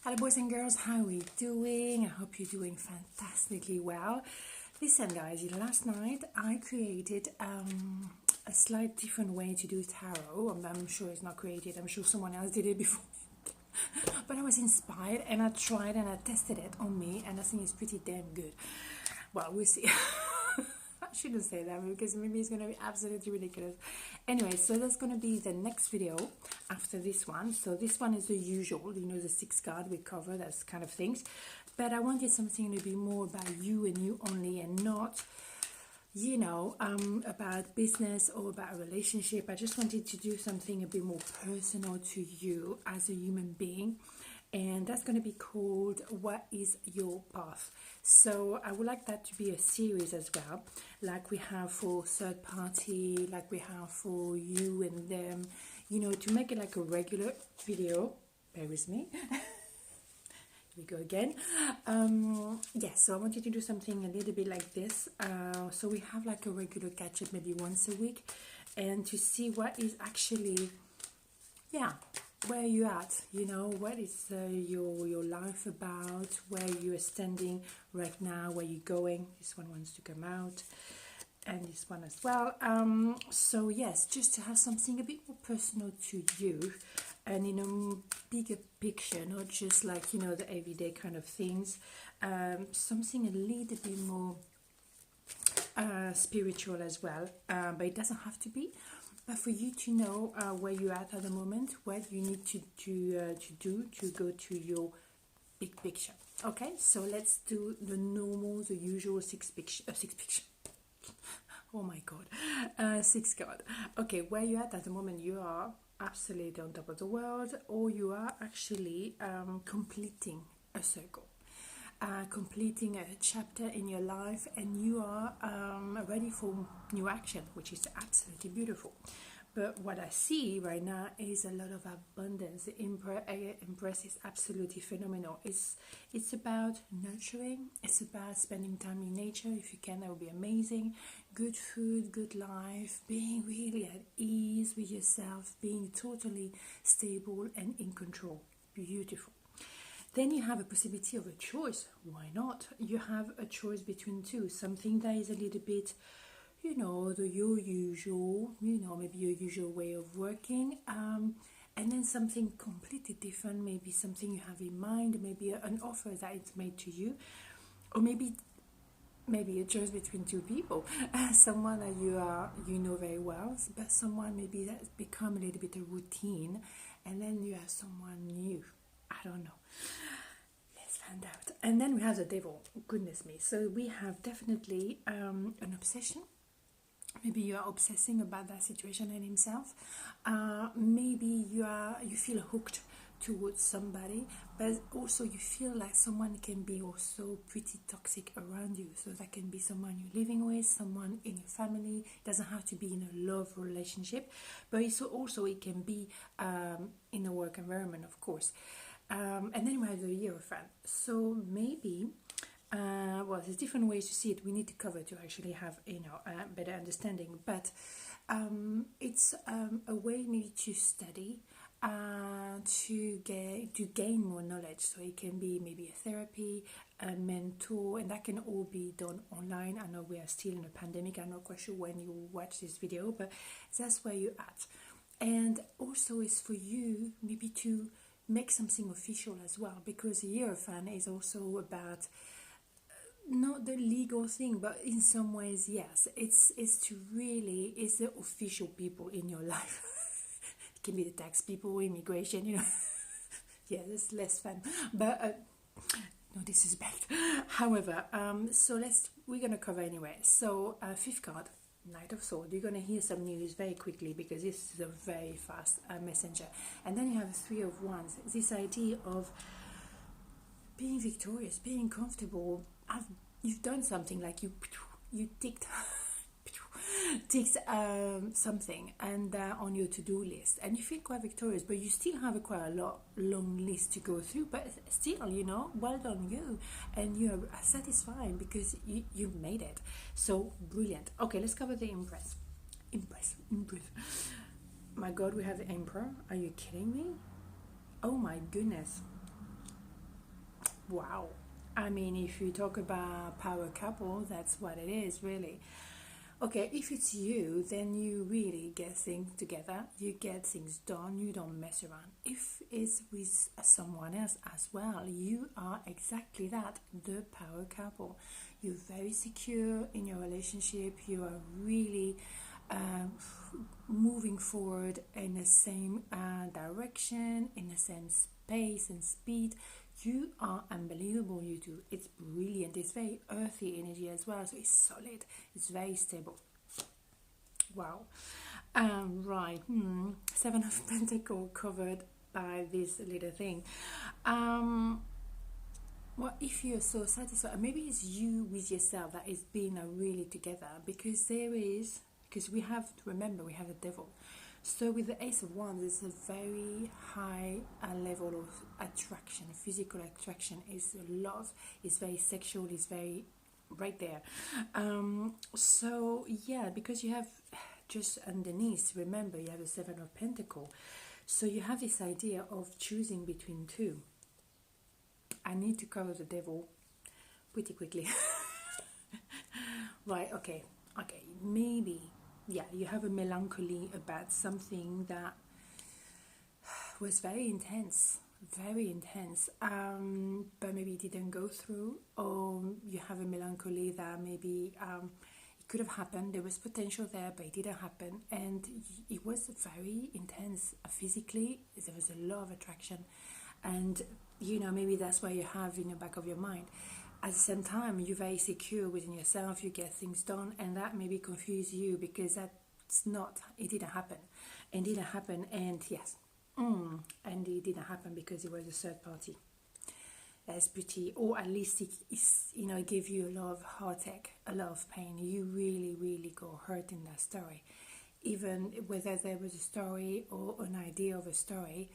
Hello boys and girls, how are we doing? I hope you're doing fantastically well. Listen guys, last night I created a slight different way to do tarot. I'm sure it's not created, I'm sure someone else did it before me. But I was inspired and I tried and I tested it on me and I think it's pretty damn good. Well, we'll see. I shouldn't say that because maybe it's going to be absolutely ridiculous. Anyway, so that's going to be the next video after this one. So this one is the usual, you know, the 6 card we cover, that's kind of things. But I wanted something to be more about you and you only and not, you know, about business or about a relationship. I just wanted to do something a bit more personal to you as a human being. And that's going to be called What is Your Path? So I would like that to be a series as well, like we have for third party, like we have for you and them, you know, to make it like a regular video. Bear with me. Here we go again. Yes, so I wanted to do something a little bit like this. So we have like a regular catch-up maybe once a week, and to see what is actually, yeah, where you at, you know, what is your life about, where you are standing right now, where you're going. This one wants to come out, and this one as well. So yes, just to have something a bit more personal to you and in a bigger picture, not just like, you know, the everyday kind of things. Something a little bit more spiritual as well, but it doesn't have to be. But for you to know where you're at the moment, what you need to do to go to your big picture. Okay, so let's do the normal, the usual six picture. Oh my god, 6 card. Okay, where you at the moment? You are absolutely on top of the world, or you are actually completing a circle. Completing a chapter in your life, and you are ready for new action, which is absolutely beautiful. But what I see right now is a lot of abundance. The Empress is absolutely phenomenal. It's about nurturing, it's about spending time in nature. If you can, that would be amazing. Good food, good life, being really at ease with yourself, being totally stable and in control. Beautiful. Then you have a possibility of a choice. Why not? You have a choice between two. Something that is a little bit, you know, your usual, you know, maybe your usual way of working. And then something completely different. Maybe something you have in mind. Maybe an offer that it's made to you. Or maybe a choice between two people. Someone that you know very well. But someone maybe that's become a little bit a routine. And then you have someone new. I don't know. Let's find out. And then we have the devil. Goodness me. So we have definitely an obsession. Maybe you are obsessing about that situation and himself. Maybe you feel hooked towards somebody, but also you feel like someone can be also pretty toxic around you. So that can be someone you're living with, someone in your family. It doesn't have to be in a love relationship, but it can be in a work environment, of course. And then we have the Hierophant. So maybe, well, there's different ways to see it. We need to cover to actually have, you know, a better understanding. But it's a way maybe to study, to gain more knowledge. So it can be maybe a therapy, a mentor, and that can all be done online. I know we are still in a pandemic. I'm not quite sure when you watch this video, but that's where you're at. And also it's for you maybe to make something official as well, because the Hierophant is also about not the legal thing, but in some ways, yes, it's the official people in your life. It can be the tax people, immigration, you know. Yeah, that's less fun, but no, this is bad. However, so we're gonna cover anyway. So 5th card, Knight of Swords. You're gonna hear some news very quickly because this is a very fast messenger. And then you have 3 of Wands. This idea of being victorious, being comfortable. You've done something, like you ticked something and on your to-do list, and you feel quite victorious, but you still have quite a long list to go through, but still, you know, well done you, and you're satisfied because you've made it. So brilliant. Okay, let's cover the Empress. My god, we have the Emperor. Are you kidding me? Oh my goodness. Wow. I mean, if you talk about power couple, that's what it is, really. Okay, if it's you, then you really get things together, you get things done, you don't mess around. If it's with someone else as well, you are exactly that, the power couple. You're very secure in your relationship, you are really um, moving forward in the same direction, in the same pace and speed. You are unbelievable, you two. It's brilliant. It's very earthy energy as well, so it's solid. It's very stable. Wow. Right. Seven of Pentacle covered by this little thing. Um, well, if you're so satisfied, maybe it's you with yourself that is being really together, because because we have to remember we have the devil. So with the Ace of Wands, it's a very high level of attraction, physical attraction. Is love. It's very sexual. It's very right there. So yeah, because you have just underneath, remember you have the Seven of Pentacle. So you have this idea of choosing between two. I need to cover the devil pretty quickly. Right, okay, maybe, yeah, you have a melancholy about something that was very intense, but maybe it didn't go through, or you have a melancholy that maybe it could have happened, there was potential there, but it didn't happen, and it was very intense physically, there was a lot of attraction, and maybe that's why you have in the back of your mind. At the same time, you're very secure within yourself, you get things done, and that maybe confuse you because that's not, it didn't happen. It didn't happen, and yes, and it didn't happen because it was a third party. That's pretty, or at least it gave you a lot of heartache, a lot of pain. You really, really got hurt in that story. Even whether there was a story or an idea of a story,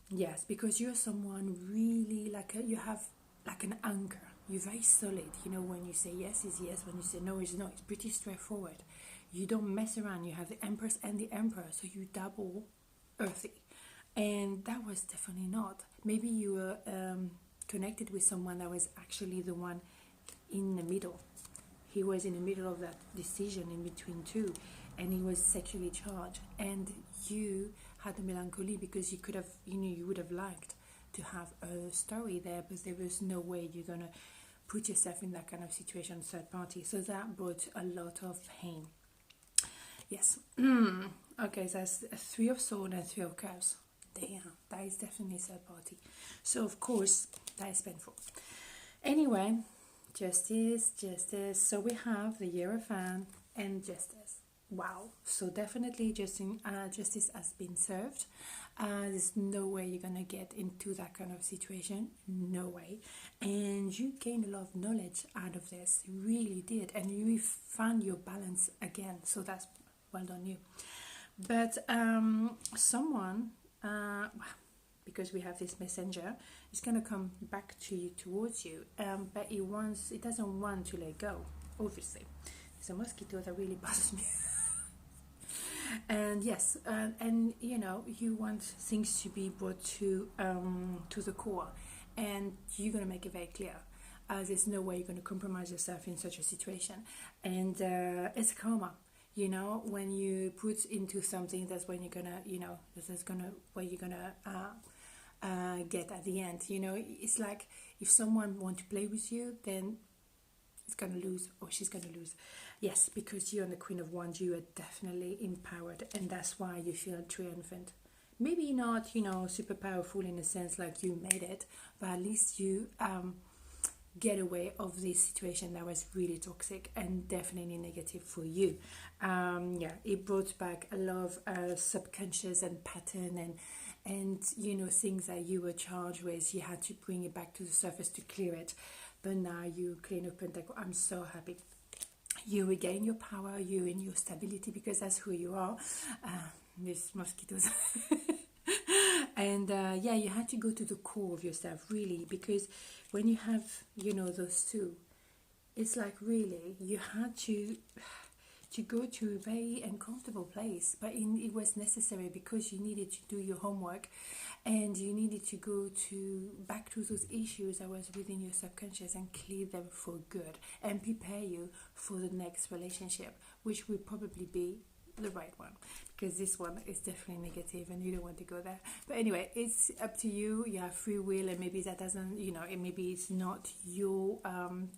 yes, because you're someone really you have like an anchor. You're very solid. When you say yes is yes, when you say no is no. It's pretty straightforward. You don't mess around. You have the Empress and the Emperor, so you double earthy. And that was definitely not. Maybe you were connected with someone that was actually the one in the middle. He was in the middle of that decision in between two, and he was sexually charged. And you had a melancholy because you could have, you would have liked to have a story there, but there was no way you're gonna put yourself in that kind of situation, third party. So that brought a lot of pain. Yes. Okay, so that's a Three of Swords and Three of Cups. Damn, that is definitely third party. So of course that is painful. Anyway, justice. So we have the Hierophant and justice. Wow. So definitely justice has been served. There's no way you're gonna get into that kind of situation. No way. And you gained a lot of knowledge out of this. You really did. And you found your balance again. So that's well done you. But someone, because we have this messenger, is going to come back to you, towards you, but it doesn't want to let go, obviously. There's a mosquito that really bothers me. And yes, and you want things to be brought to the core, and you're going to make it very clear. There's no way you're going to compromise yourself in such a situation, and it's karma. When you put into something, that's when you're gonna, that's gonna what you're gonna get at the end. It's like if someone want to play with you, then it's gonna lose, or she's gonna lose. Yes, because you're the Queen of Wands, you are definitely empowered, and that's why you feel triumphant. Maybe not, super powerful in a sense like you made it, but at least you get away of this situation that was really toxic and definitely negative for you. It brought back a lot of subconscious and pattern and things that you were charged with. You had to bring it back to the surface to clear it, but now you clean up Pentacle. I'm so happy. You regain your power, you in your stability, because that's who you are. These mosquitoes. And you had to go to the core of yourself, really, because when you have those two, it's like really you had to to go to a very uncomfortable place, but it was necessary because you needed to do your homework and you needed to go to back to those issues that was within your subconscious and clear them for good and prepare you for the next relationship, which will probably be the right one, because this one is definitely negative and you don't want to go there. But anyway, it's up to you. You have free will, and maybe that doesn't, maybe it's not your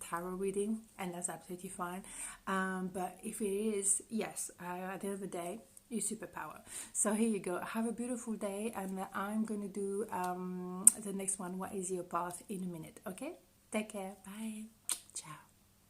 tarot reading, and that's absolutely fine. But if it is, yes, at the end of the day, your superpower. So here you go. Have a beautiful day, and I'm going to do the next one, what is your path, in a minute. Okay, take care. Bye.